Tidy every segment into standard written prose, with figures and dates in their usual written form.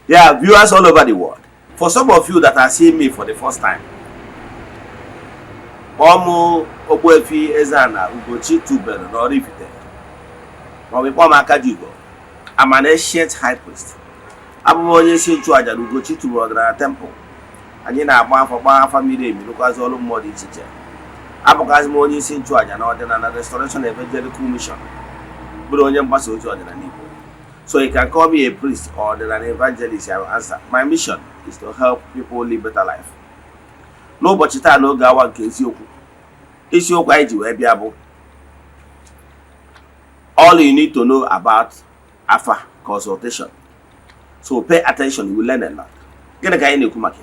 Yeah, viewers all over the world. For some of you that are seeing me for the first time, Ogbuefi Ezeana, ugochitubelu na Oraifite. I'm an ancient high priest. I'm onye si nchụaja na ugochitubelu na temple. Anyị na-agba afa miri emi n'ụkwazị ọrụ mmụọ dị iche iche. Abụgazi m onye isi nchụaja na ọdịnala Restoration Evangelical Mission, bụrụ onye mgbasa ozi ọdịnala Igbo. So you can call me a priest or an evangelist. I will answer. My mission is to help people live better life. N'ụbọchị taa n'oge awa nke isiokwu anyị ji wee bịa bụ all you need to know about AFA consultation. So pay attention, you will learn a lot. Gịnị ka anyị na-ekwu maka?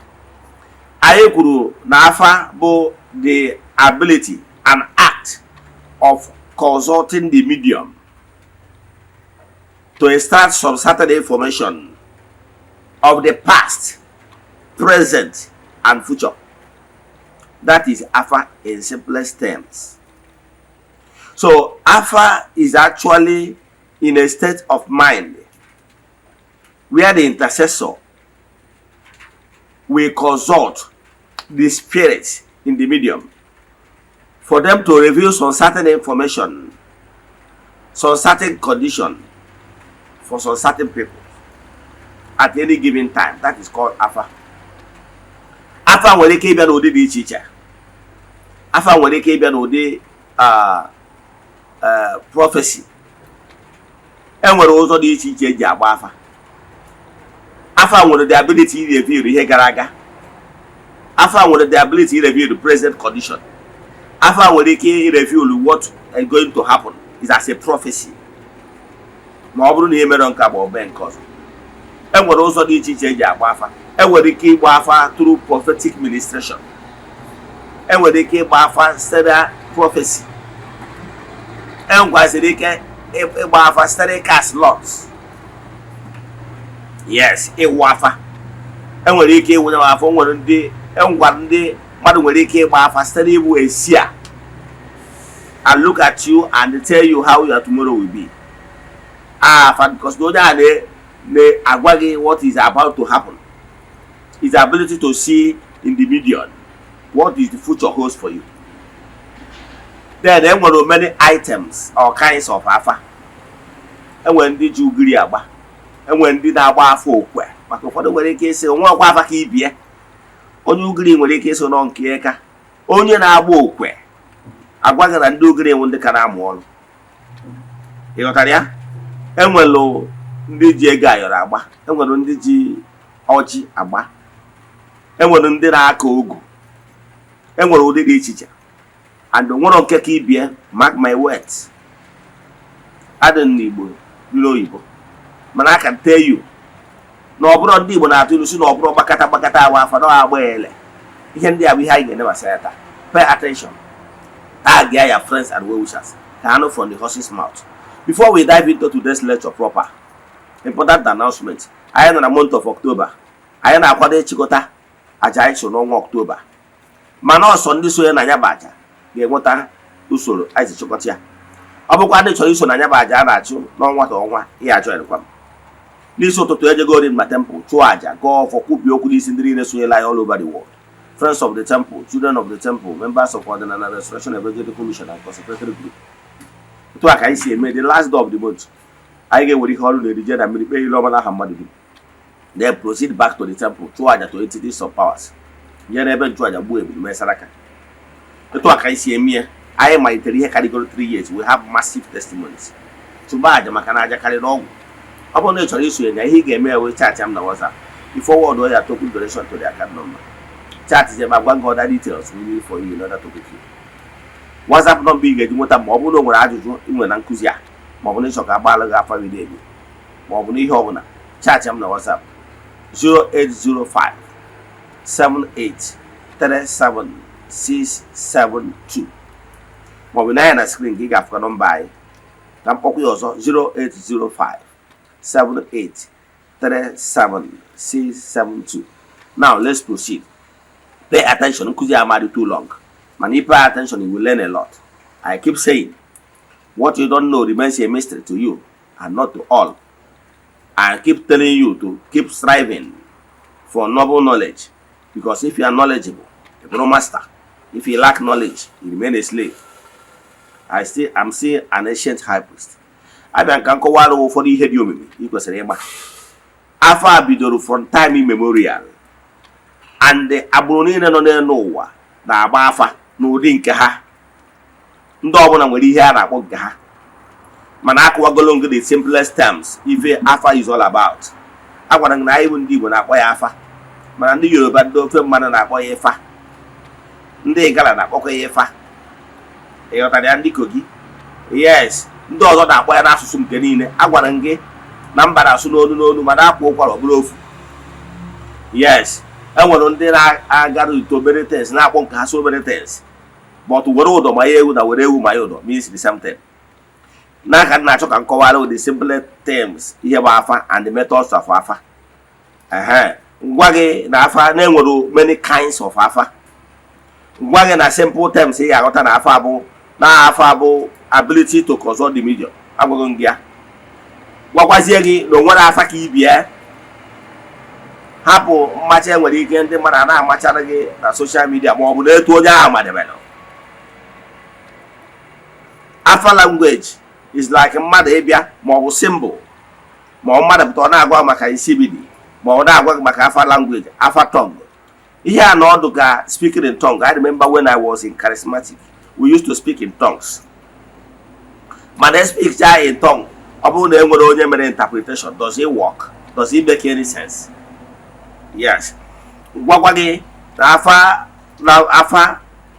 Anyị kwuru na AFA bụ the ability and act of consulting the medium to extract some certain information of the past, present, and future. That is AFA in simplest terms. So AFA is actually in a state of mind where the intercessor will consult the spirits in the medium for them to reveal some certain information, some certain condition for some certain people at any given time. That is called AFA. AFA nwere ike ịbịa n'ụdị dị iche iche. AFA nwere ike ịbịa n'ụdị prophecy. Enwere ụzọ dị iche iche eji agba AFA. AFA nwere the ability to reveal ihe gara aga. AFA nwere the ability to reveal the present condition. AFA nwere ike reveal what is going to happen is as a prophecy. Ma ọ bụrụ na ihe mere nke bụ ọbụ nke ọzọ. Enwere ụzọ dị iche iche eji agba AFA. Enwere ike ịgba AFA through prophetic ministration. Enwere ike ịgba AFA site prophecy. Enwere ike ịgba AFA site cast lots. Yes, ịgba AFA. Enwere ike ịwụnye AFA. Nwere ndị mmadụ nwere ike ịgba AFA site n'ịbụ a seer and look at you and tell you how your tomorrow will be. Because the other agwagi what is about to happen. His ability to see in the medium what is the future holds for you. Then there were many items or kinds of AFA. And when did you agree about? And when did I buy for where? But for the way case, one AFA keep here. Onye ugiri nwere ike so nọ nke eka. Onye na-agba okwe agwaga na ndị ugiri ndị ka na-amụ ọrụ. Ịghọtara ya? Enwelu ndị ji ego ayọrọ agba, enwelu ndị ji ọjị agba, enwelu ndị na-aka ogu, enwelu ụdị dị iche iche. And nwere nke ka ibie, mark my words. Adị n'Igbo n'ụlọ Igbo. Mana I can tell you na ọ bụrụ ndị Igbo na-atụ ilu si na ọ bụrụ gbakata awa afa na agba ele. Ihe ndị a bụ ihe anyị ga-ene gbasara taa. Pay attention. Tag your friends and well-wishers. Can from the horse's mouth. Before we dive into today's lecture proper, important announcement. I am in the month of October. I am na-akwado ịchịkọta aja anyị so n'ọnwa October. Mana ọsọ ndị so ya na nyaba aja ga-enweta usoro anyị chịkọta ya. Ọ bụkwa ndị chọrọ iso na nyaba aja a na-achụ n'ọnwa ta ọnwa ihe ajọ erikwa m. N'isi ụtụtụ ejego ori ma temple chụọ aja gọọ ọfọ kwubi okwu n'isi ndị niile sonyela anyị all over the world. Friends of the temple, children of the temple, members of Ordinary Restoration Evangelical Mission and Consultation Group. To a can see the last day of the month. I get what he called the region and military Lomana Hamadu. Then proceed back to the temple to add to entities of powers. Yan even to Ajabu with Mesaraka. To a can see me. I am my category 3 years. We have massive testimonies. To buy the Makanaja carried on. Upon nature issue, and he gave me away chat him the WhatsApp. Before one way I took donation to the account number. Chat is about one other details we need for you in order to pick you. WhatsApp not big at what I'm mobile over Aju in Ankuzia. Mobile Shoka Balaga for the Mobile Hovana. Chat him the WhatsApp 0805 78 37 672. Mobile 9 screen gig after number by also 0805 78 37 672. Now let's proceed. Pay attention, because you are too long. Man, if you pay attention, you will learn a lot. I keep saying, what you don't know remains a mystery to you and not to all. I keep telling you to keep striving for noble knowledge, because if you are knowledgeable, you're a master. If you lack knowledge, you remain a slave. I'm still an ancient high priest. I bịa nka nkọwara ụfọdụ ihe dị omimi ị kwesịrị ịgba. Afọ a bidoro from time immemorial, and agbụrụ niile nọ n'elu ụwa na-agba afa n'ụdị nke ha. Ndị ọbụla nwere ihe a na-akpọ nke ha, mana akụwagolo nke the simplest terms ife afa is all about. Agwara m na anyị bụ ndị Igbo na-akpọ ya afa, mana ndị Yoruba ndị ofe mmadụ na-akpọ ya ịfa, ndị Igala na-akpọkwa ya ịfa. Ịghọtara ya ndị Kogi? Yes, ndị ọzọ na-akpọ ya n'asụsụ nke niile. Agwara m gị na mba na-asụ n'olu n'olu ma na-akpọ ụkwara ọbụla ofu. Yes, enwere ndị na-agara ito obere tens na-akpọ nke ha so obere tens, but were ụdọ ma ya ewu na were ewu ma ya ụdọ means the same thing. N'aka na-achọ ka nkọwara the simple terms ihe bụ afa and the methods of afa. Ngwa gị na afa na-enwere many kinds of afa. Ngwa gị na simple terms ị ga-aghọta na afa bụ ability to consult the medium. Agwago gị ya. Gwakwazie gị na onwere afa ka ibie. Hapụ mmacha enwere ike ndị mmadụ na-amachara gị na social media ma ọ bụ na-etu onye ahụ madebere. Afa language is like mmadụ ịbịa ma ọ bụ symbol, ma ọ mmadụ pụta ọ na-agwa maka isibidi, ma ọ na-agwa maka afa language, afa tongue. Ihe a na ọdụ ka speaking in tongue. I remember when I was in charismatic, we used to speak in tongues. Ma they speak in tongue. Ọ bụrụ na enwere onye mere interpretation, does it work? Does it make any sense? Yes. Gwagwa gị na afa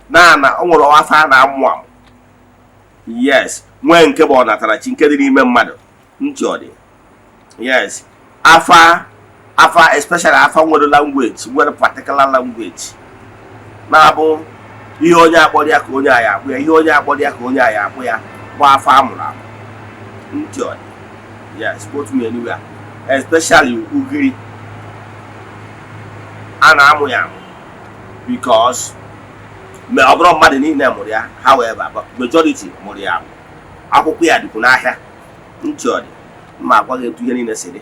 na o nwere afa na-amụ amụ. Yes. Nwee nke bụ ọnatarachi nke dị n'ime mmadụ ntị ọ dị. Yes. Afa especially afa nwere language, nwere particular language. Na-abụ ihe onye akpọrọ ya ka onye anyị akpụ ya, ihe onye akpọrọ ya ka onye anyị akpụ ya bụ afa amụrụ amụ ntị ọ dị. Yes, quote me anywhere. Especially ugiri a na-amụ ya because ọ bụrụ mmadụ niile mụrụ ya, however, but majority mụrụ ya akwụkwọ ya dịkwu n'ahịa ntị ọ dị. Ma agwa gị etu ihe niile si dị.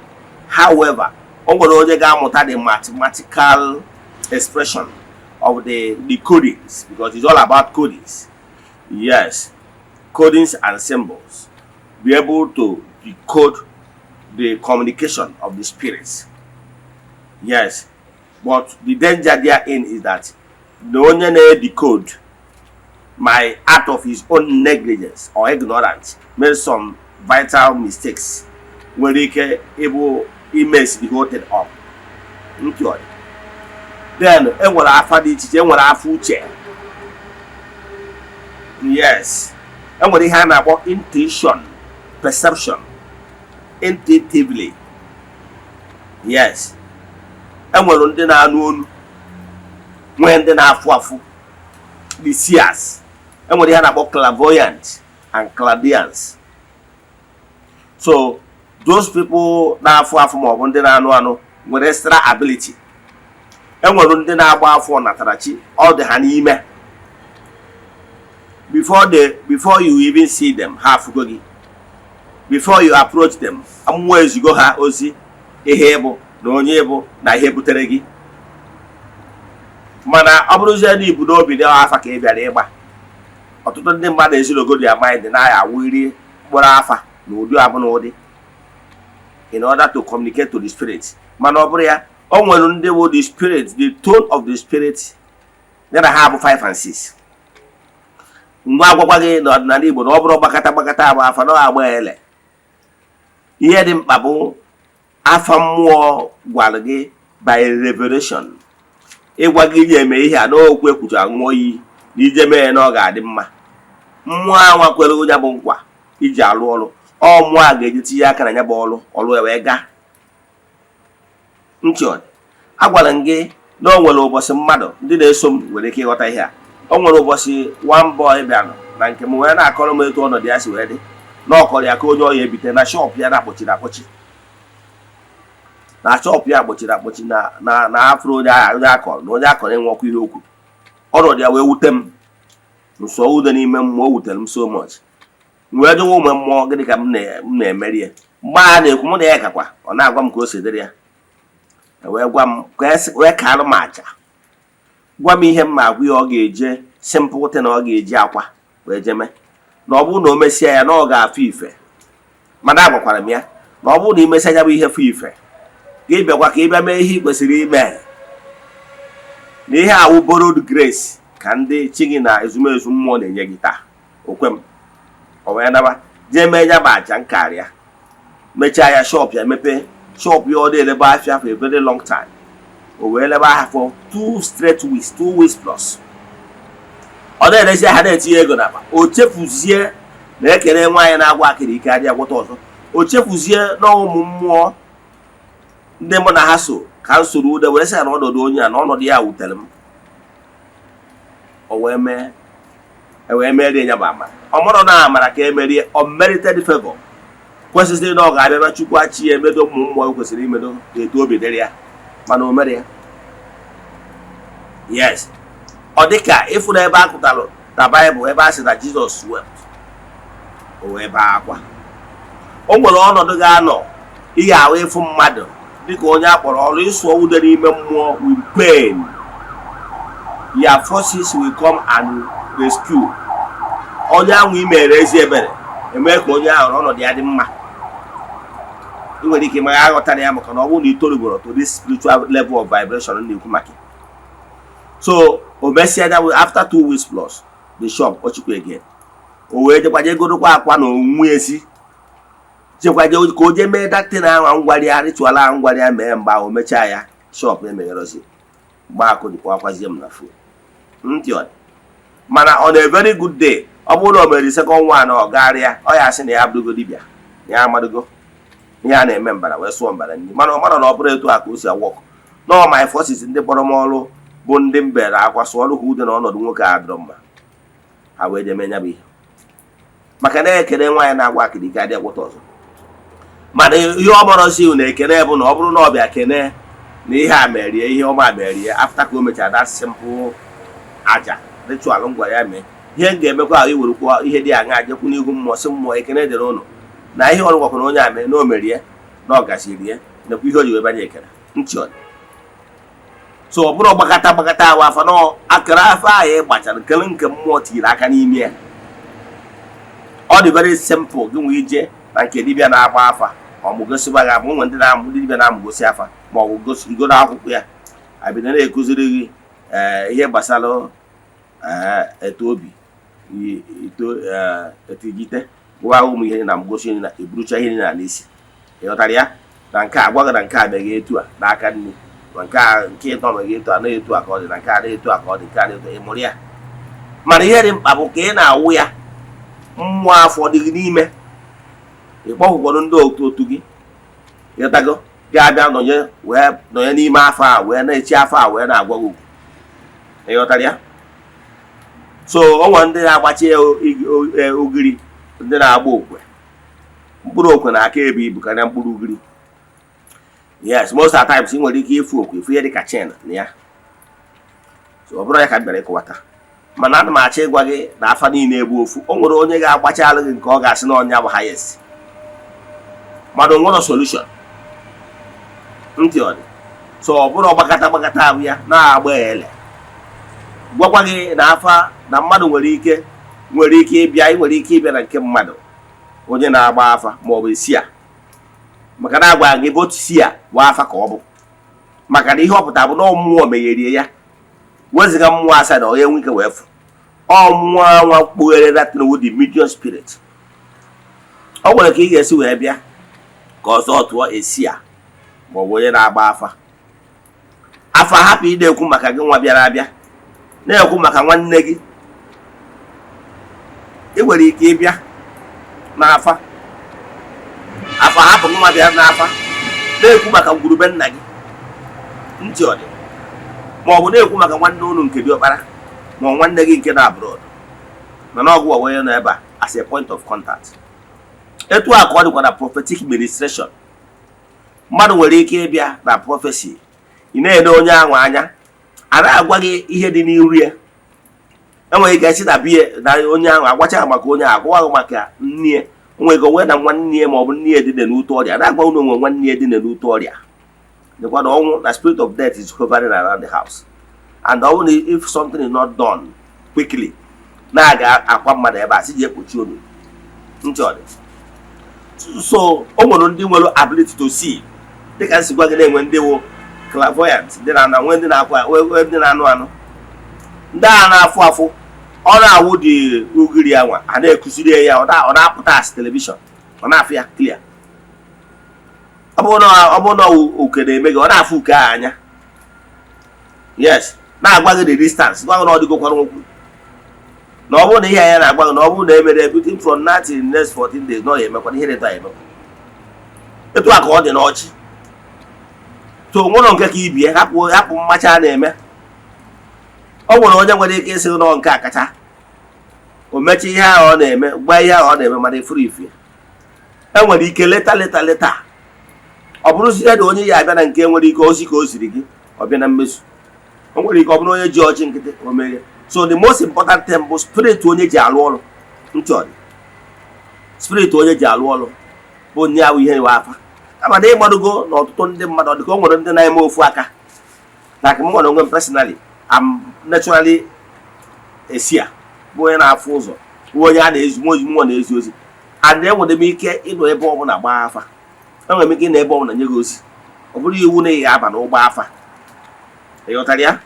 However, o nwere onye ga-amụta the mathematical expression of the codings, because it's all about codings. Yes, codings and symbols. Be able to decode the communication of the spirits. Yes, but the danger therein is that the only decode my out of his own negligence or ignorance made some vital mistakes when he can able immense the whole thing up. Then enwere afa dị iche, enwere afa uche. Yes, enwere ihe a na-akpọ intuition, perception, intuitively. Yes, enwere ndị na-anụ olu, nwee ndị na-afụ afụ, the seers. Enwere ihe a na-akpọ clairvoyant and clairaudience. So those people na-afụ afụ ma ọ bụ ndị na-anụ anụ nwere extra ability. Enwere ndị na-agba afọ natarachi ọ dị ha n'ime. Before you even see them, ha afụgo gị. Before you approach them, amụọ ezigo ha ozi ihe bụ na onye bụ na ihe butere gị. Mana ọ bụrụzie na ibu n'obi dị afa ka ị bịara ịgba, ọtụtụ ndị mmadụ ezilogo their mind na-aya awụri mkpụrụ afa na ụdị abụ na ụdị in order to communicate to the spirit. Mana ọ bụrụ ya, o nwere ndị bụ the spirit, the tone of the spirit ya na ha bụ 5 and 6. Mgbe agwagwa gị n'ọdịnala Igbo na ọ bụrụ gbakata abụ afa na agba ele. Ihe dị mkpa bụ afa mmụọ gwara gị by revelation. Ịgwa gị eme ihe a n'okwu ekwucha ṅụọ iyi na ije mee na ọ ga-adị mma. Mmụọ anwa kwere onye bụ nkwa iji alụ ọrụ. Ọ mmụọ a ga-eji tinye aka na ya bụ ọrụ wee gaa. Nchọd, agwara m gị na o nwere ụbọchị mmadụ ndị na-eso m nwere ike ịghọta ihe a. O nwere ụbọchị one boy bịara na nke m wee na-akọrọ m etu ọnọdụ ya si wee dị. Na ọkọrọ ya ka onye ọya ebite na shọp ya na-akpọchiri akpọchi. Na shọp ya akpọchiri akpọchi na afro onye akọrọ na onye akọrọ enwekwa ihe okwu. Ọnọdụ ya wee wute m. Nsọ ude n'ime mmụọ wutere m so much. Wee jụwa ụmụ mmụọ gịnị ka m na-emeri ya. mgbe a na-ekwu mụ na ya gakwa ọ na-agwa m ka o si dịrị ya wee gwa m wee kalụ m aja gwa m ihe m ma agwa ya ọ ga-eje simpụte na ọ ga-eji akwa wee jeme na ọ bụrụ na o mesịa ya na ọ ga-afụ ife mana agwakwara m ya na ọ bụrụ na imesịa ya bụ ihe fụ ife ka ị bịakwa ka ị bịa mee ihe ị kwesịrị ime na ihe awụ borrowed grace ka ndị chi gị na ezumezu mmụọ na-enye gị taa okwe m o wee naba jee mee ya bụ aja nkarịa mechaa ya shop ya mepe shop ya ọ na-elebe afịa for a very long time o wee lebe ahịa for 2 straight weeks 2 weeks plus ọ na-erezi ahịa na-etinye ego n'akpa o chefuzie na ekele nwaanyị na-agwa akịrị ike adị agwọta ọzọ o chefuzie na ụmụ mmụọ ndị mụ na ha so ka m soro ude were sị ya na ọnọdụ onye a na ọnọdụ ya wutere m o wee merie ya bụ amara ọ mụrụ na amara ka emerie unmerited favor kwesịrị na ọ ga-abịa chukwu achị ya emedo ụmụ mmụọ kwesịrị imedo etu obi dịrị ya mana o mere ya yes ọ dịka ịfụ na ebe a kụtalụ na Baịbụl ebe a sị na Jizọs wept o wee baa akwa o nwere ọnọdụ ga-anọ ihe ahụ ịfụ mmadụ dịka onye akpọrọ ọrụ ịsụọ ude n'ime mmụọ with pain your forces will come and rescue onye ahụ imere ezi ebere eme ka onye ahụ ọnọdụ ya dị mma ị nwere ike ma aghọtara ya maka na ọ bụrụ na itorugoro to this spiritual level of vibration na-ekwu maka so o mesịa ya after 2 weeks plus the shop ochukwu again o wee jekwaje godokwa akwa na onwe ezi jekwaje ka o jee mee datin ahụ ngwari ya ritual ahụ ngwari ya mee mgbe ahụ mechaa ya shop emegherozi mgbe akụ dịkwa akwazie m na fo ntị ọ dị mana on a very good day ọ bụrụ na o mere second one ọ garịa ọ ya asị na ya abụrụgo dibịa ya amadogo ihe a na-eme mbara wee sụọ mbara ndị mana ọ mara na ọ bụrụ etu a ka o si awọk nọọ my forces ndị kpọrọ m ọrụ bụ ndị mbere akwa sụọ ọrụ ka ude na ọnọdụ nwoke a dịrọ mma ha wee jee menya bụ ihe maka na-ekele nwaanyị na-agwa akịrị ike adị agwụta ọzọ mana ihe ọ gbọrọzi na ekele bụ na ọ bụrụ na ọ bịa kene na ihe a merie ihe ọma merie after ka o mechara that simple aja ritual ngwa ya mee ihe m ga-emekwa ahụ iwerukwa ihe dị aṅa jekwu n'ihu mmụọ sị mmụọ ekene dịrị ụnụ na ihe ọrụ gwakwara onye a mee na o merie na ọ gasịrị ya nakwa ihe o ji wee banye ekele ntị ọ dị so ọ bụrụ gbakọta ahụ afa na akara afọ ahụ gbachara nkele nke mmụọ tiri aka n'ime ya ọ dị very simple gị nwee ije na nke dibịa na-agba afa ma ọ bụ gosiba gị abụ nwe ndị dibịa na-amụgosi afa ma ọ bụ gosi igodo akwụkwọ ya abido na-ekụziri gị ihe gbasara etu obi etigite gwa ụmụ ihe na mgosi na eburucha ihe na n'isi ịghọtara ya na nke a gwaghị na nke a meghị etu a n'aka nne ma nke ịtọ meghị etu a na-etu a ka ọ dị na nke a na-etu a ka ọ dị nke a na-etu ịmụrụ ya mana ihe dị mkpa bụ ka ị na-awụ ya mmụọ afọ dị gị n'ime ịkpọkwụkwọrọ ndị otu gị ịghọtago ga-abịa nọnye n'ime afọ a wee na-echi afọ a wee na-agwa gị okwu ịghọtara ya so o nwere ndị na-agbachi ya ogiri ndị na-agba okwe mkpụrụ okwe na aka ebe ibu karịa mkpụrụ ugiri yes most of the times ị nwere ike ịfụ okwe ịfụ ihe dịka chen na ya so ọ bụrụ ya ka m bịara ịkọwata mana ana m achọ ịgwa gị na afa niile ebu ofu o nwere onye ga-agbacha alụ gị nke ọ ga-asị na ọnya bụ highest mana o nwere solution ntị ọ dị so ọ bụrụ gbakọta ahụ ya na-agba ele gwakwa gị na afa na mmadụ nwere ike ịbịa na nke mmadụ onye na-agba afa ma ọ bụ sia maka na agwa gị bụ sia bụ afa ka ọ bụ maka na ihe ọ pụtara bụ na mmụọ megherie ya weziga mmụọ asa na onye nwike wee fụ mmụọ nwa kpughere datin with the medium spirit ọ nwere ka ị ga-esi wee bịa ka ọzọ tụọ esia ma ọ bụ onye na-agba afa hapụ ị na-ekwu maka gị nwa bịara abịa na-ekwu maka nwanne gị ị nwere ike ịbịa n'afa hapụ nwa bịara n'afa na-ekwu maka ngwurube nna gị ntị ọ dị ma ọ bụ na-ekwu maka nwanne unu nke dị ọkpara ma ọ nwanne gị nke na-abroad mana ọgwụ onye nọ ebe a as a point of contact etu a ka ọ dịkwa na prophetic ministration mmadụ nwere ike ịbịa na prophecy ị na-ele onye ahụ anya a na-agwa gị ihe dị n'iru ya enweghị ike esi na biya na onye ahụ agwacha maka onye ahụ agwaghị maka nne we go when and 1 year more near the new Toria. That one 1 year in the new Toria. The one the spirit of death is hovering around the house. And only if something is not done quickly. Now I come mad about see put you. So only ability to see. They can see when they were clairvoyant. Then I went in our Dana all I would the Uguria and they could see or that put television. On Afia clear. Abono okay, they make on Afuka. Yes, now I the distance. One or the go. No one here and I want no one everything from 90 in the next 14 days. No, I'm going to hear the time. It was called the Notch. So one on Kaki, happen much name. Oh, one when they get on Kakata. Or match here on them, buy here on them, money free. And when he can letter. Or Bruce said only I and came when he goes, or been a miss. And when he come no George or Mary. So the most important thing was spirit onye jalwolo. Nchori. Spirit onye jalwolo. Bo nya we here wafa. Ama dey madugo no to ndị mmadụ dị ko nwere ndị na-eme ofu aka. Like me one personally, I'm naturally a seer. Bo na afụ ụzọ. Onye a na-ezu mo na-ezu ozi. And then when me ike ịnọ ebe ọ bụla gba afa. Enwe me ike na ebe ọ bụla nye gị ozi. Ọ bụrụ iwu na ya aba na ụgba afa. Ịghọtara ya?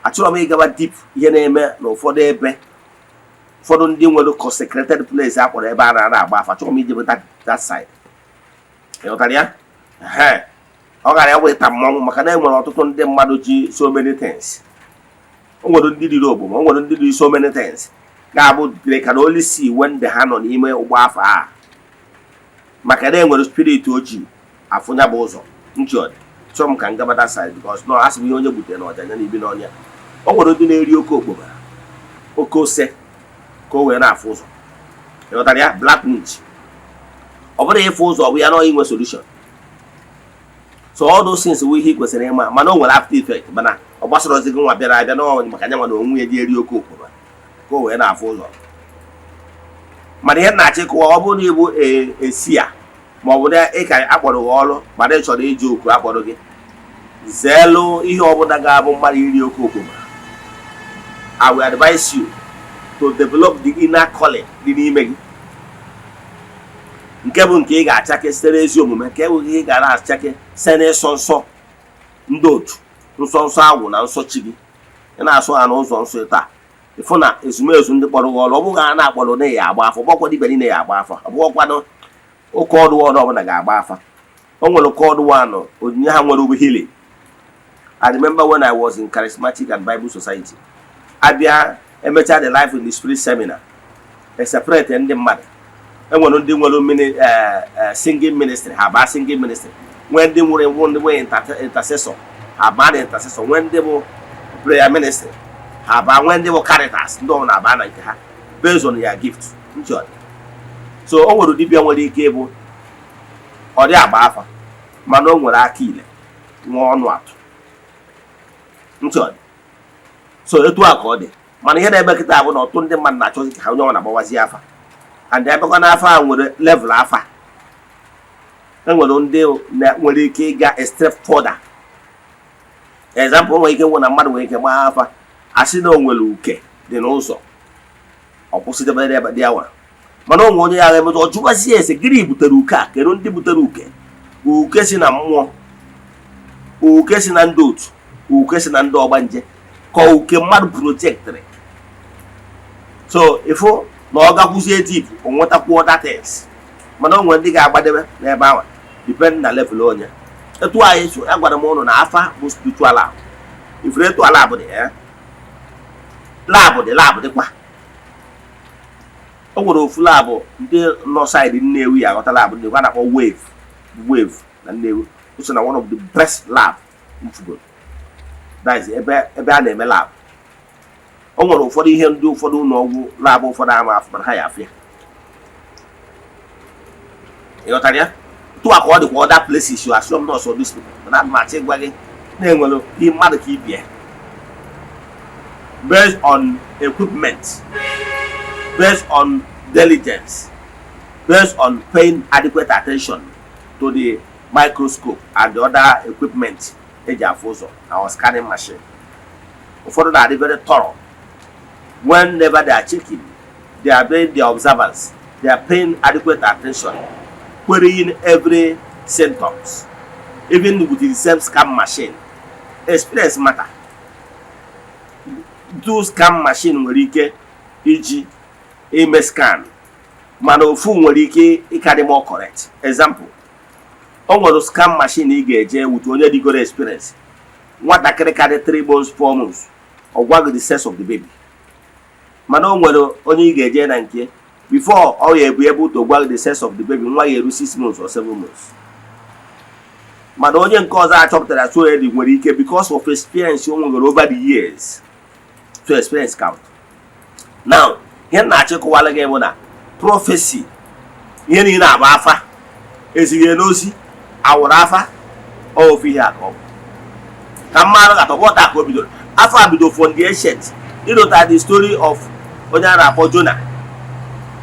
Achọrọ m ịgaba deep ihe na-eme na ụfọdụ ebe ụfọdụ ndị nwere consecrated place akpọrọ ebe a na-agba afa. Achọrọ m ijebe that side. Ịghọtara ya? Ọ gara ya weta mmọnwụ maka na enwere ọtụtụ ndị mmadụ ji so many things. O nwere ndị dị ogbo, o nwere ndị dị so many things. Ga-abụ they can only see when they ha nọ n'ime ụgbọ afa a. Maka na enwere spirit ojii afụnya bụ ụzọ nchọdị. Chọrọ m ka ngaba that side because no asị m ihe onye butere n'ọja ya na ibi n'ọnya. O nwere ndị na-eri oke okpoma, oke ose ka o wee na-afụ ụzọ. Ịghọtara ya? Black meat. Ọ bụrụ ịfụ ụzọ ọ bụ ya na inwe solution. So all those things we kwesịrị ịma mana o nwere after effect mana ọ gbasara ozi gị nwa bịara abịa n'ọnwụ maka anya nwa na onwe ya ji eri oke okpoma ka o wee na-afụ ụzọ. Mana ihe na-achị kụwa ọ bụrụ na ịbụ esi a ma ọ bụ na ị ka akpọrọ gị ọrụ mana ị chọrọ iji oku akpọrọ gị zeelu ihe ọbụla ga-abụ mmadụ iri oke okpoma. I will advise you to develop the inner calling dị n'ime gị. Nke bụ nke ị ga-achake site n'ezi omume, nke bụ ihe ị ga na-achake site n'ịsọ nsọ ndị otu, nsọ nsọ agwụ na nsọ chi gị. Ị na-asọ ha n'ụzọ nsọ taa. Ịfụ na ezumezu ndị kpọrọ gị ọrụ ọ bụghị ha na-akpọrọ na ya agba afọ, ọgbakwa dibịa niile ya agba afọ, ọ bụghịkwanụ oke ọdụ ọbụla ga-agba afa. O nwere oke ọdụ anọ onyinye ha nwere ube healing. I remember when I was in Charismatic and Bible Society. Abia emecha the life in the spirit seminar. A separate ndị mmadụ. Enwere ndị nwere singing ministry, ha ba singing ministry. When they were intercessor, ha ba the intercessor. When they were prayer ministry, ha ba when they were caritas, ndị na ba na nke ha based on your gift. Enjoy. So o nwere dibịa nwere ike bụ ọ dị agba afa mana o nwere aka ile nwa ọnụ atụ. Enjoy. So etu a ka ọ dị. Mana ihe na-eme kịta bụ na ọtụtụ ndị mmadụ na-achọzi ka ha onye ọ na-agbawazi afa. And ebe na afa nwere level afa. Enwere ndị nwere ike ịga a step further. Example nwere ike nwere na mmadụ nwere ike gbaa afa asị na o nwere uke dị n'ụzọ ọ kwụsịdebere ebe dị awa. Mana onwe onye ya ga-emetụ ọ jụwazi ese gịnị butere uke a kedu ndị butere uke. Uke si na mmụọ, uke si na ndị otu, uke si na ndị ọgbanje ka uke mmadụ projectịrị. So ifo na ọ gakwuzie deep o nwetakwuo that things. Mana onwe ndị ga-agbadebe n'ebe ahụ depend na level onye. Etu anyị so agwara m ụnụ na afa bụ spiritual lab. Ifere etu lab dị lab dịkwa. O nwere ofu lab ndị nọ side Nnewi aghọta lab ndị kwa na-akpọ wave na Nnewi. So na one of the best lab in football. That is ebe a na-eme lab. O nwere ụfọdụ ihe ndị ụfọdụ ụlọ ọgwụ lab ụfọdụ ama afọ mana ha ya afịa. Ịghọtara ya? Tụ aka ọ dịkwa other places you assume not so this people. Mana machi gwa gị na-enwere ihe mmadụ ka ibie. Based on equipment, based on diligence, based on paying adequate attention to the microscope and the other equipment our scanning machine. For that, they're very thorough. Whenever they are checking, they are doing the observance, they are paying adequate attention, querying every symptoms, even with the same scan machine. Experience matter. Do scan machine nwere ike iji ime scan mana ofu nwere ike ịkarị more correct. Example, o nwere scan machine ị ga-eje with onye digoro experience, nwatakịrị karị 3 months 4 months, ọ gwaghị the sex of the baby. Mana o nwere onye ị ga-eje na nke before ọ ya be able to gwa the sex of the baby, nwa ya eru 6 months or 7 months. Mana onye nke ọzọ achọpụtara so edi nwere ike because of experience o nwere over the years to experience count. Now, ihe na-achịkọwala gị bụ na prophecy, ihe niile na-agba afa, ezighi n'ozi, awụrụ afa, ofu ihe akọ. Ka mmadụ ga-atọkọta aka o bidoro. Afa bido from the ancient. Ịdọta the story of onye a na-akpọ Jona.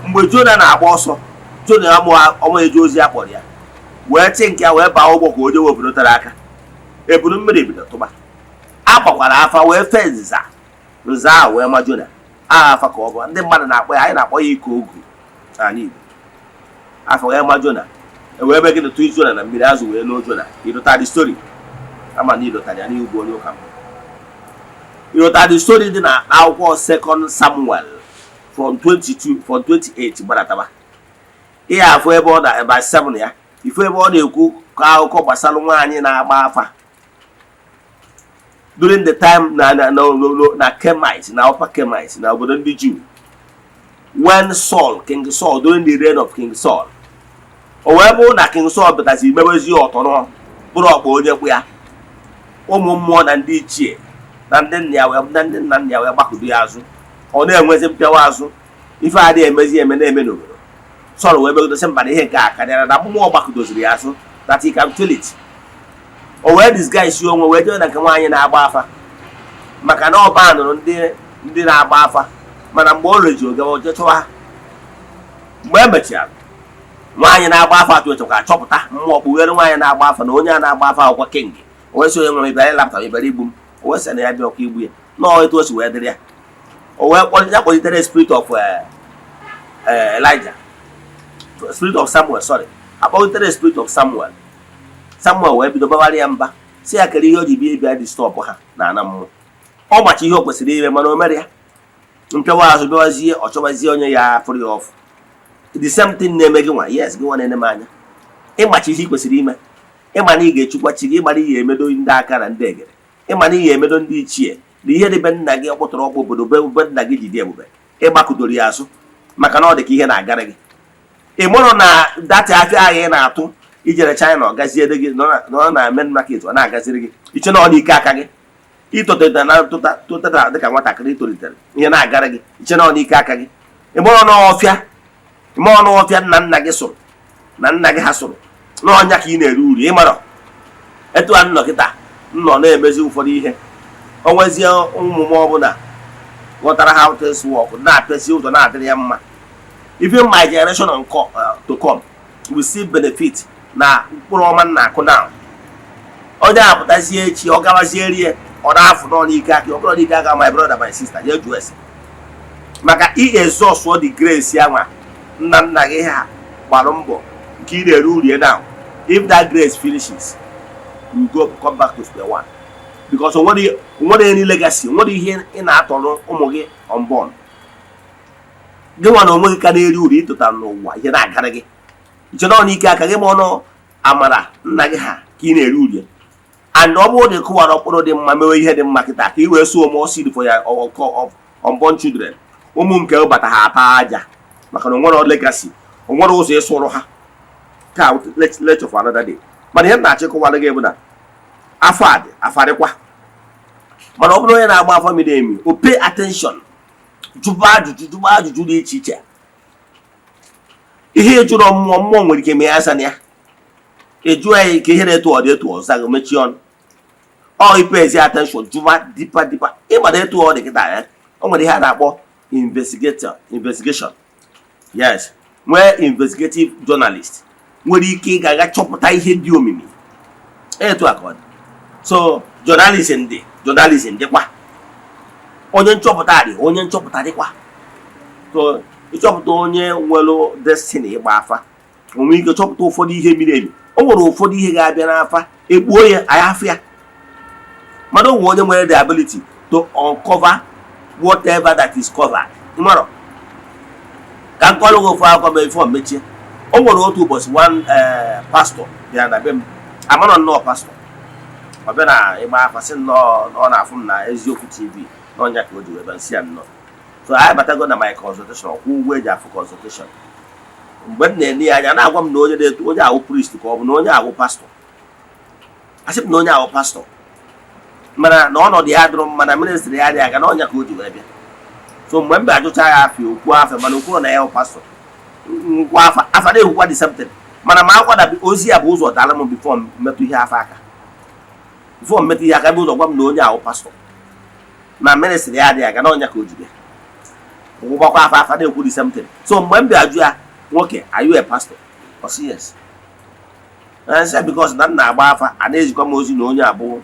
Mgbe Jona na-agba ọsọ, Jona ọmụ eje ozi a kpọrọ ya. Wee chi nke ya wee baa ụgbọ ka onye obodo tara aka. Eburu mmiri bido tụba. A gbakwara afa wee fee nza wee ma Jona. Afa ka ọ bụ ndị mmadụ na-akpọ ya, anyị na-akpọ ya ike ogu anyị Igbo. Afa wee ma Jona. Wee ebe gị tụtụ Jona na mmiri azụ wee n'o Jona. Ịdọta the story. Ama na ịdọtara ya n'ugbo onye ụka mbụ. Ịdọta the story dị na akwụkwọ 2 Samuel from 28 gbadataba. Ihe afọ ebe ọ na ebe 7 ya. Ife ebe ọ na-ekwu ka akụkọ gbasara nwaanyị na-agba afa. During the time na Kemite, na upper Kemite, na obodo ndị Jew. When King Saul, during the reign of King Saul. O wee bụ na King Saul betazi imewezi ọtọrọ bụrụ ọkpa onye kwu ya. Ụmụ mmụọ na ndị ichie na ndị nna ya wee gbakụdo ya azụ. Ọ na-enwezi mpịawa azụ. Ife adịghị emezi eme na-eme n'obodo. Saul wee begodosi mba na ihe nke a karịara na mmụọ gbakụdoziri ya azụ that he can feel it. O wee disguise onwe wee jee na nke nwaanyị na-agba afa maka na ọ baa nụrụ ndị na-agba afa mana mgbe o reji oge o jee chọwa ha. Mgbe e mechara nwaanyị na-agba afa atụechekwa achọpụta mmụọ kpughere nwaanyị na-agba afa na onye a na-agba afa akwụkwọ king. O wee sị onye nwere ịbịara ịlapụta ịbịara igbu m. O wee sị na ya bịa ọkụ igbu ya nọọ etu o si wee dịrị ya. O wee kpọlitere spirit of Elijah, spirit of Samuel, sorry, akpọlitere spirit of Samuel. Samuel wee bido gbawara ya mba si ya kere ihe o ji bịa ịbịa distọpụ ha na ana mmụọ. Ọ machi ihe o kwesịrị ime mana o mere ya. Mpịawa azụ bịawazie ọ chọbazie onye ya fụrụ ya ọfụ. The same thing na-eme gị nwa, yes, gị nwa na-ene m anya. Ịmachi ihe ị kwesịrị ime. Ịma na ị ga-echukwa chi gị, ịma na ị ga-emedo ndị aka na ndị egere. Ịma na ị ga-emedo ndị ichie na ihe dịbe nna gị ọkpụtọrọ ọkpụ obodo be nna gị ji dị ebube. Ịgbakụdoro ya azụ maka na ọ dị ka ihe na-agara gị. Ị mụrụ na dati afịa ahụ ị na-atụ ijere China ọ gaziere gị nọ na main market ọ na-agaziri gị iche na ọ n'ike aka gị. Ịtọtara na tụtara dịka nwatakịrị itolitere ihe na-agara gị iche na ọ n'ike aka gị. Ị mụrụ n'ọfịa nna nna gị sụrụ na nna gị ha sụrụ n'ọnya ka ị na-ere uru. Ị mara etu a nnọkịta nnọ na-emezi ụfọdụ ihe. O nwezie ụmụ m ọbụla ghọtara how things work na-apịasị ụzọ na-adịrị ya mma. Even my generation to come will see benefit na mkpụrụ ọma na-akụ na onye apụtazie echi ọ gawazie rie ọ na-afụ nọ n'ike aka ọ bụrụ n'ike aka my brother my sister ya jụọ ese maka exhaust the grace ya nwa nna nna gị ha gbara mbọ nke ị na-eru rie now. If that grace finishes, you come back to square one because onwere any legacy, onwere ihe ị na-atọrọ ụmụ gị unborn. Gị nwa na onwe gị ka na-eri uru ịtụtara n'ụwa ihe na-agara gị iche na ọ n'ike aka gị ma ọnụ amara nna gị ha ka ị na-eri uri. And ọ bụrụ na ịkụwara ọkpụrụ dị mma mewe ihe dị mma kịta ka ị wee so more seed for ya unborn children. Ụmụ nke bata ha ata aja maka na onwere legacy, onwere ụzọ ịsụrụ ha ka lecture for another day. Mana ihe na-achịkọwara gị bụ na afọ afadịkwa mana ọ bụrụ onye na-agba afọ miri emi o pay attention jụba ajụjụ dị iche iche. Ihe jụrụ mmụọ nwere ike mee ya asa na ya eju ya ike ihe na-etu ọ dị etu ọzọ gị mechie ọnụ. Ọ ipezi attention jụba dipa ịmara etu ọ dị kịta ya. O nwere ihe a na-akpọ investigation. Yes, nwee investigative journalist nwere ike ga-aga chọpụta ihe dị omimi etu aka ọ dị. So journalism dịkwa, onye nchọpụta dị, onye nchọpụta dịkwa. So ịchọpụta onye nwere destiny ịgba afa, onwe ike chọpụta ụfọdụ ihe miri emi. O nwere ụfọdụ ihe ga-abịa n'afa egbuo ya ayafịa, mana o nwere onye nwere the ability to uncover whatever that is covered. Ịmarọ ka nkọrọ gị ofu akụkọ ma ife mechie. O nwere otu ụbọchị one pastor bịara na be m, amarọ nnọọ pastor, ọ bịa na ịgba afa sị nnọọ ọ na-afụ m na Eziokwu TV n'ọnya ka o ji wee bịa nsị ya nnọọ. So anyị batago na my consultation, ọkwụ ụgwọ eji afụ consultation. Mgbe m na-enye ya anya na-agwa m na onye na-etu onye ahụ priest ka ọ bụ na onye ahụ pastor. Asị m na onye ahụ pastor, mana na ọnọdụ ya dụrụ m, mana ministry ya dị aga na ọnya ka o ji wee bịa. So mgbe m bịajụcha ya afọ okwu afọ, mana okwu na ya hụ pastor nkwa afa na-ekwukwa dị something, mana ma akwada ozi ya bụ ụzọ dara m before mmetụ ihe afọ aka, before mmetụ ihe aka bụ ụzọ gwa m na onye ahụ pastor na ministry ya dị aga na ọnya ka o ji bịa. Ụgbakwa afa na-ekwu dị something. So mgbe m bịajụ ya, nwoke, are you a pastor? Ọ sị yes. I said because na na-agba afa a na-ezikwa m ozi na onye abụ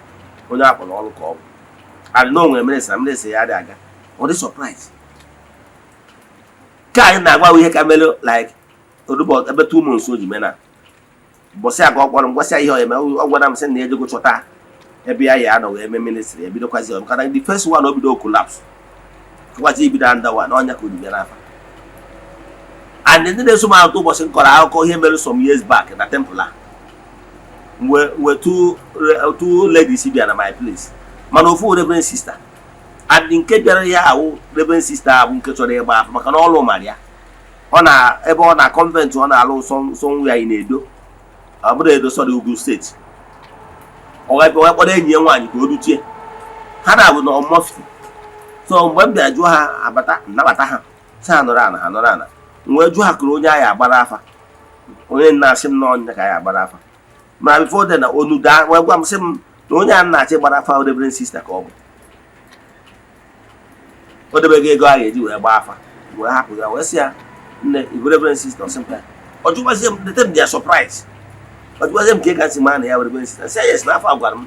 onye akpọrọ ọrụ ka ọ bụ, and na o nwere ministry ya dị aga. Ọ dị surprise ka anyị na-agwa ihe ka mere like odubo ebe 2 months o ji mena bọsị aka ọ kpọrọ m gwasị ihe ọ eme. Ọ gwara m sị na ejego chọta ebe ya ya anọ wee eme ministry ebidokwazi ọm kana the first one obido collapse kwazi ibido under one ọnya ka o ji bịa n'afa. And ndị na-eso m atụ ụbọchị nkọrọ akụkọ ihe mere some years back na temple a, wee two ladies bịa na my place, mana ofu reverend sister, and nke bịara ya ahụ reverend sister abụ nke chọrọ ịgba afa maka na ọlụ mara ya. Ọ na ebe ọ na convent ọ na-alụ nsọ ya na-edo, ọ bụrụ Edo sọrọ Ugwu steeti. Ọ wee kpọrọ enyi ya nwaanyị ka o duchie ha na-abụ na ọmọfiti. So mgbe m bịara jụọ ha abata nnabata ha sị ha nọrọ ana wee jụọ ha kụrụ onye anyị agbara afa, onye na-asị m n'ọnya ka anyị agbara afa. Ma before then na onu daa wee gwa m sị m na onye a na-achị gbara afa reverend sister ka ọ bụ. O debego ego a ga-eji wee gbaa afa wee hapụ ya wee sị ya nne ibu reverend sister ọsịmpa. Ọ jụkwazie m dete m dia surprise. Ọ jụkwazie m ka ị ka nsị ma na ya reverend sister. Sị yes na afa gwara m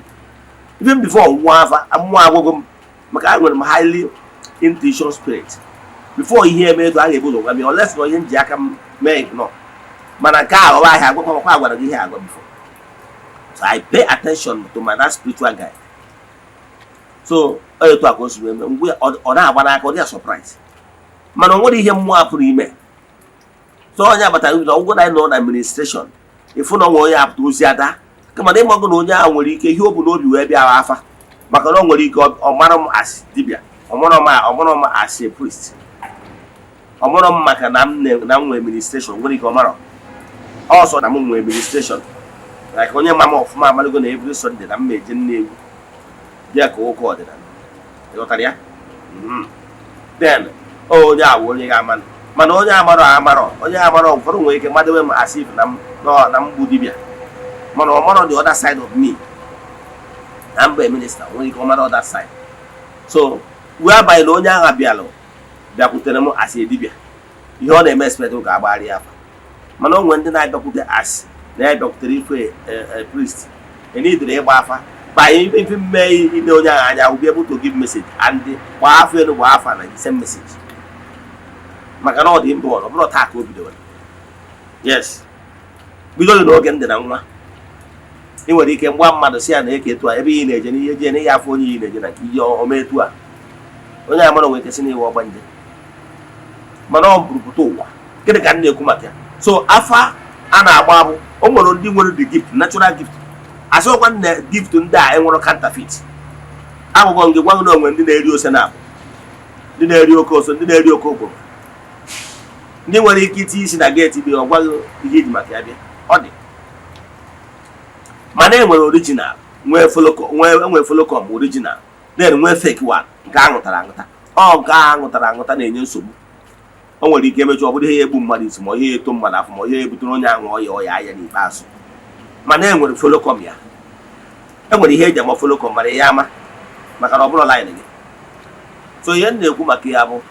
even before nwa afa mmụọ agwụgwọ m maka a nwere m highly intuition spirit. Before ihe eme edo a ga-ebu ụzọ gwa m unless na onye nji aka m mee ignore, mana nke a ọwa ahịa agwakwa agwara gị ihe agwa before. So I pay attention to my that spiritual guide. So etu a ka o si wee mee mgbe ọ na-agba n'aka ọ dị ya surprise, mana o nwere ihe mmụọ pụrụ ime. So onye abatara ụzọ ụgwọ na nọ na administration ịfụ na onwe onye apụta ozi ada kama na ịmagụ na onye ahụ nwere ike ihe o bu n'obi wee bịa afa maka na o nwere ike ọ mara m as dibịa, ọ mara m as a priest, ọ mara m maka na m nwee administration nwere ike ọ mara ọsọ na m nwee administration like onye mama ọfụma amaligo na every Sunday na m eje Nnewi bịa ka ụka ọdịnala ịghọtara ya. Then onye awụ onye ga-ama, mana onye amarọ ụfọdụ nwere ike madewe m as if na mgbu dibịa, mana ọ marọ the other side of me na mba minista nwere ike ọ mara other side. So wee abalị na onye agha bịakwutere m as a dibịa, ihe ọ na-eme expect ka agbagharị ya afa, mana o nwere ndị na-abịakwute as na ya bịakwutere ife priest enidere ịgba afa by ife mee ide onye agha anya will be able to give message and gbaa afa elu gbaa afa na the same message maka na ọ dị mbụ ọ bụrụ taa ka o bidoro. Yes, bido n'oge m dị na nwa ị nwere ike mgba mmadụ si ya na eke etu a ebe ị na-eje n'ihe jee n'ihe afọ onye ị na-eje na ihe ọma etu a onye amara nwere kesị n'iwe ọgba nje mana ọ bụrụpụta ụwa gịnị ka m na-ekwu maka ya. So afa a na-agba bụ o nwere ndị nwere the gift, natural gift. Asịkwa na gift ndị a enwere counterfeit. Agwụgwọ ngị gwa na onwe ndị na-eri ose na abụ, ndị na-eri oke ose, ndị na-eri oke okporo, ndị nwere ike itinye isi na geeti bi ọ gwaghị ihe iji maka ya bịa. Ọ dị mana enwere original nwee folocom original then nwee fake one nke aṅụtara aṅụta. Ọ nke aṅụtara aṅụta na-enye nsogbu. O nwere ike emechi ọ bụrụ ihe egbu mmadụ isi ma ihe eto mmadụ afọ ma ihe ebutere onye ahụ ọya anya n'ikpeazụ. Mana enwere folocom ya, enwere ihe eji ama folocom mara ya ama maka na ọ bụrụ line gị. So ihe m na-ekwu maka ya bụ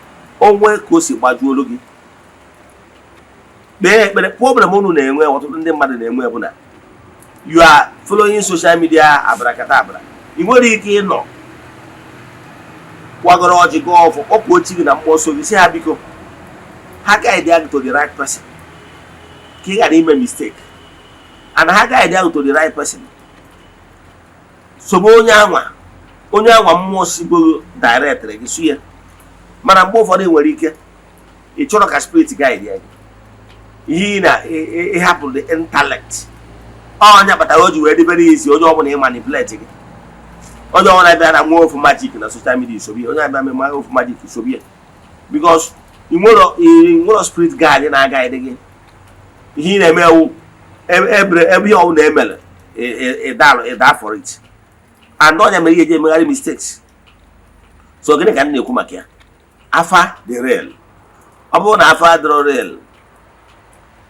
onwe ka o si gbajuolu gị the problem unu na-enwe ọtụtụ ndị mmadụ na-enwe bụ na you are following social media abrakadabra. I nwere ike ịnọ kwagoro ọjị gọọ ọfụ ọkụ ochi gị na mmụọ nsọ gị si ha biko ha guide ya to the right person ka ị ghara ime mistake, and ha guide ya to the right person sobe onye anwa mmụọ sigoro direct gị su ya. Mana mgbe ụfọdụ nwere ike ị chọrọ ka spirit guide ya ihe na ịhapụ the intellect. Onye batara o ji wee dịbere isi onye ọbụla ị manipulate gị, onye ọbụla bịa na nwa ofu magic na social media isobi, onye abịa mee nwa ofu magic isobi ya, because ị nwere spirit guide na-agaghị gị. Ihe ị na-eme ewu ebe ihe ọbụla emere ịda for it, and onye mere ihe eji emegharị mistakes. So gịnị ka m na-ekwu maka ya? Afa dị real. Ọ bụrụ na afa dịrọ real,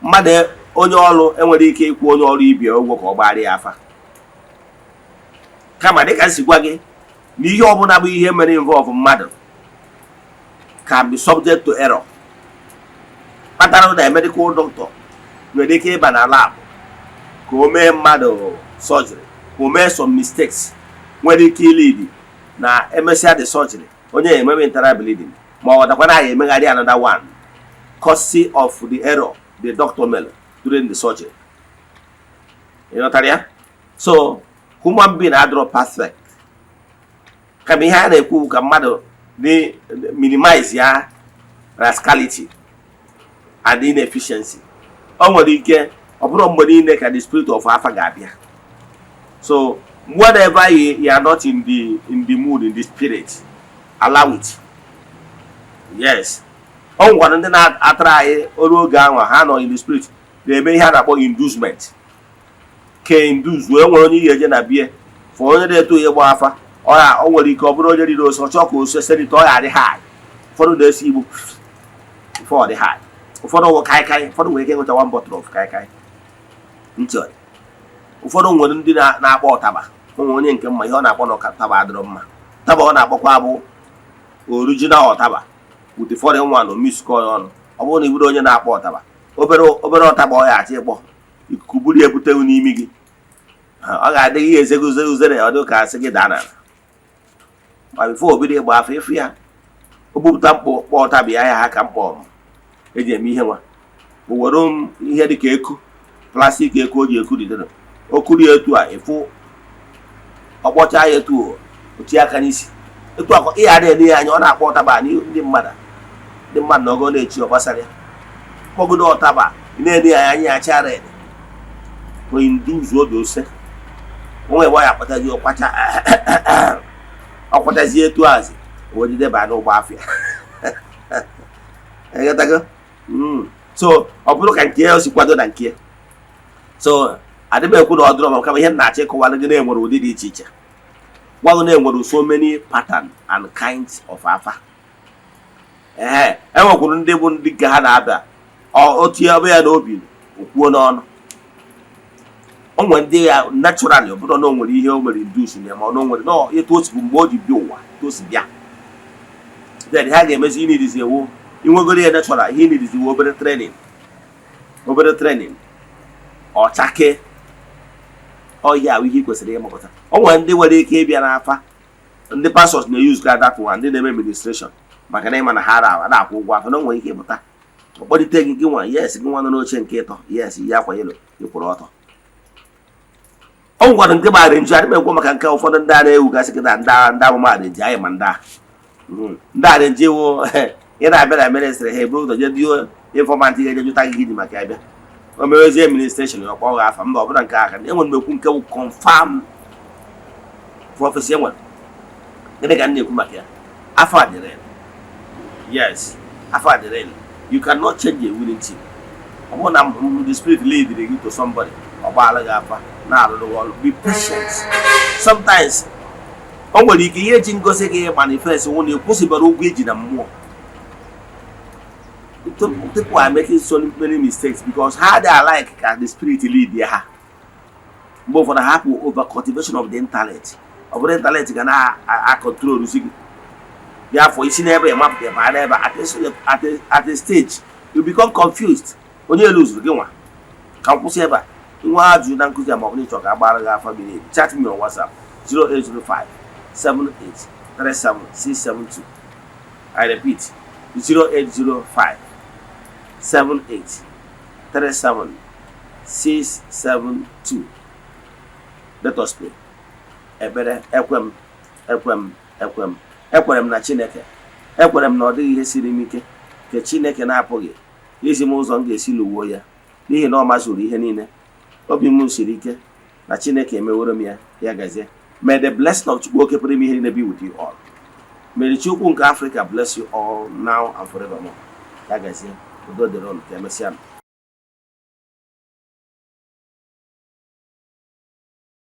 mmadụ onye ọrụ enwere ike ịkwụ onye ọrụ ibe ụgwọ ka ọ gbara ya afa. Kama dịka si gwa gị na ihe ọbụla bụ ihe mere involve mmadụ can be subject to error. Kpatara na medical doctor nwere ike ịba na lab ka o mee mmadụ surgery, ka o mee some mistakes nwere ike ilidi na emesịa the surgery onye ememe internal bleeding, ma ọ dakwa na ya emegharị another one courtesy of the error the doctor made during the surgery. You know what I mean? So human being are perfect. Kama ihe a na-ekwu ka mmadụ minimize ya rascality and inefficiency. O nwere ike ọ bụrụ mgbe niile ka the spirit of afa ga-abịa. So whatever you are not in the mood, in the spirit, allow it. Yes. O nwere ndị na-atara anyị ọrụ oge ahụ ha nọ in the spirit na-eme ihe a na-akpọ inducement. Ka induce wee nwere onye ihe eje na bie for onye na-eto ihe gba afa, o nwere ike ọ bụrụ onye riri ose ọchọ ka ose serite ọ ya adị high. Ụfọdụ na-esi Igbo before ọ dị high. Ụfọdụ wụ kaikai, ụfọdụ nwere ike nweta one bottle of kaikai. Ụfọdụ nwere ndị na-akpọ ọtaba. Onwe onye nke mma ihe ọ na-akpọ n'ọtaba adịrọ mma. Taba ọ na-akpọkwa bụ original ọtaba with the foreign one or mix call ọnụ. Ọ bụrụ na iburu onye na-akpọ ọtaba, obere ọtaba ọ ya achị ịkpọ ikuku buru ebute n'imi gị, ọ ga-adị ihe ezegoze uzere ọ dị ka asị gị daa n'ala. Ma bifo obido ịgba afọ ịfụ ya o bupụta mkpọ ọtaba ya ha ka mkpọ eji eme ihe nwa bụ were ihe dị ka eku plastik eku o ji eku didere okuri etu a ịfụ ọkpọcha ya etu otu aka n'isi etu akọ ihe adịghị n'ihe anya ọ na-akpọ ọtaba ndị mmadụ n'ogo na-echi ọgbasara ya kpọgodo ọtaba na-ede anya acha red onye nduzu obi ose onwe gba ya akpatazi ọkpatazi etu azị wejideba n'ụgbọ afịa. So ọ bụrụ ka nke ya o si kwado na nke. So adịbekwu na ọdụrọ maka ihe na-achọ ịkọwara gị na-enwere ụdị dị iche iche. Gwa na enwere so many pattern and kinds of afa. Enwekwuru ndị bụ ndị ka ha na-abịa otu ya ya n'obi okwuo n'ọnụ. O nwere ndị ya naturally ọ bụrụ na o nwere ihe o mere induce ya ma ọ nwere no etu o si bụ mgbe o ji bịa ụwa etu o si bịa. Then ha ga-emezi ihe nidizi ewu inwegoro ya natural ihe nidizi ewu obere training ọchake ọya ahụ ihe kwesịrị ịmụpụta. O nwere ndị nwere ike ịbịa n'afa ndị pastors na-use ka that one ndị na-eme administration maka na ịma na ha na-akwụ ụgwọ afọ na o nwere ike ịpụta ọkpọlite gị nwa yes gị nwa nọ n'oche nke ịtọ yes ya akwanyere ịkwụrụ ọtọ. O nwere nke gbara nju adịm ekwu maka nke ụfọdụ ndị a na-ewu gasị kịta ndị amụma adịnji anyị ma ndị adịnji wụ ị na-abịa na ministry ha eburu ụzọ je dị informant ga-eje jụta gị gidi maka abịa o mewezie administration ọkpọ ọgha afa mba ọbụla nke aka enwere m ekwu nke wụ confirm prophecy enwere. Gịnị ka m na-ekwu maka ya? Afọ adịrị. Yes, afọ adịrị. You cannot change a willing team. Ọ bụrụ na the spirit lead you to somebody ọ gbaala gị afa na-arụrụ ọrụ. Be patient. Sometimes o nwere ike ihe eji ngosi gị manifest nwụ na ekwụsịbara ụgwọ eji na mmụọ. People are making so many mistakes because how they are like the spirit lead ya. But for the happen over cultivation of the intellect. Of the intellect can control the. Therefore, you see never a map there, but never at a stage you become confused. onye lose gị nwa ka m kwụsị ebe a nwa ajụ na nkụzi ma ọ bụla ịchọ ka agbara gị afa miri chat me on WhatsApp 0805 78 37672. I repeat 0805 78 37672. Let us pray. Ekpere ekwem ekwere m na Chineke, ekwere m na ọ dịghị ihe siri m ike nke Chineke na-apụghị izi m ụzọ m ga-esi lụwuo ya n'ihi na ọ mazuru ihe niile. Obi m siri ike na Chineke emeworo m ya, ya gazie. May the blessing of Chukwu oke pụrụ ime ihe niile be with you all. May Chukwu nke Africa bless you all now and forevermore. Ya gazie. Udo dịrị unu ka emesịa.